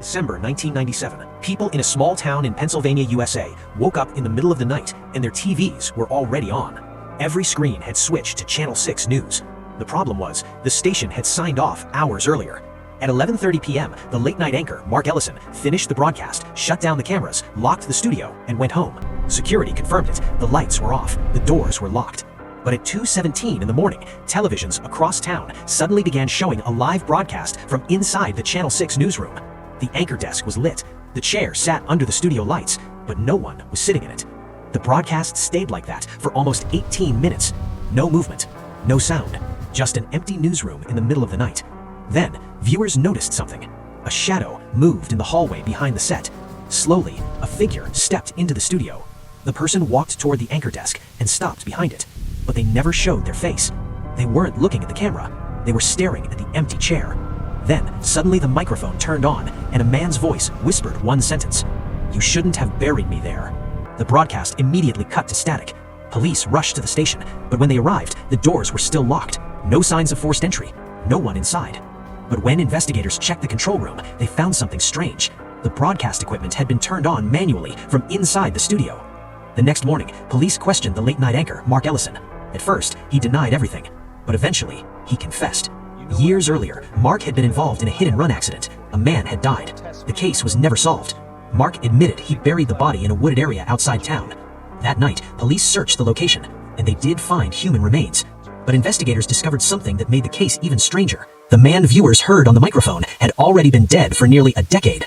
December 1997. People in a small town in Pennsylvania, USA, woke up in the middle of the night and their TVs were already on. Every screen had switched to Channel 6 News. The problem was, the station had signed off hours earlier. At 11:30 p.m., the late-night anchor, Mark Ellison, finished the broadcast, shut down the cameras, locked the studio, and went home. Security confirmed it. The lights were off. The doors were locked. But at 2:17 in the morning, televisions across town suddenly began showing a live broadcast from inside the Channel 6 newsroom. The anchor desk was lit. The chair sat under the studio lights, but no one was sitting in it. The broadcast stayed like that for almost 18 minutes. No movement, no sound, just an empty newsroom in the middle of the night. Then, viewers noticed something. A shadow moved in the hallway behind the set. Slowly, a figure stepped into the studio. The person walked toward the anchor desk and stopped behind it. But they never showed their face. They weren't looking at the camera. They were staring at the empty chair. Then, suddenly the microphone turned on, and a man's voice whispered one sentence. "You shouldn't have buried me there." The broadcast immediately cut to static. Police rushed to the station, but when they arrived, the doors were still locked. No signs of forced entry. No one inside. But when investigators checked the control room, they found something strange. The broadcast equipment had been turned on manually from inside the studio. The next morning, police questioned the late-night anchor, Mark Ellison. At first, he denied everything, but eventually, he confessed. Years earlier, Mark had been involved in a hit-and-run accident. A man had died. The case was never solved. Mark admitted he buried the body in a wooded area outside town. That night, police searched the location, and they did find human remains. But investigators discovered something that made the case even stranger. The man viewers heard on the microphone had already been dead for nearly a decade.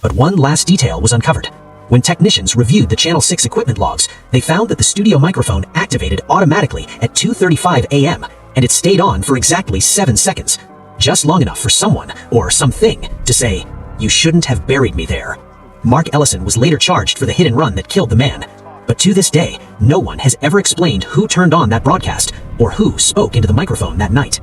But one last detail was uncovered. When technicians reviewed the Channel 6 equipment logs, they found that the studio microphone activated automatically at 2:35 a.m., and it stayed on for exactly 7 seconds, just long enough for someone or something to say, "You shouldn't have buried me there." Mark Ellison was later charged for the hit and run that killed the man. But to this day, no one has ever explained who turned on that broadcast or who spoke into the microphone that night.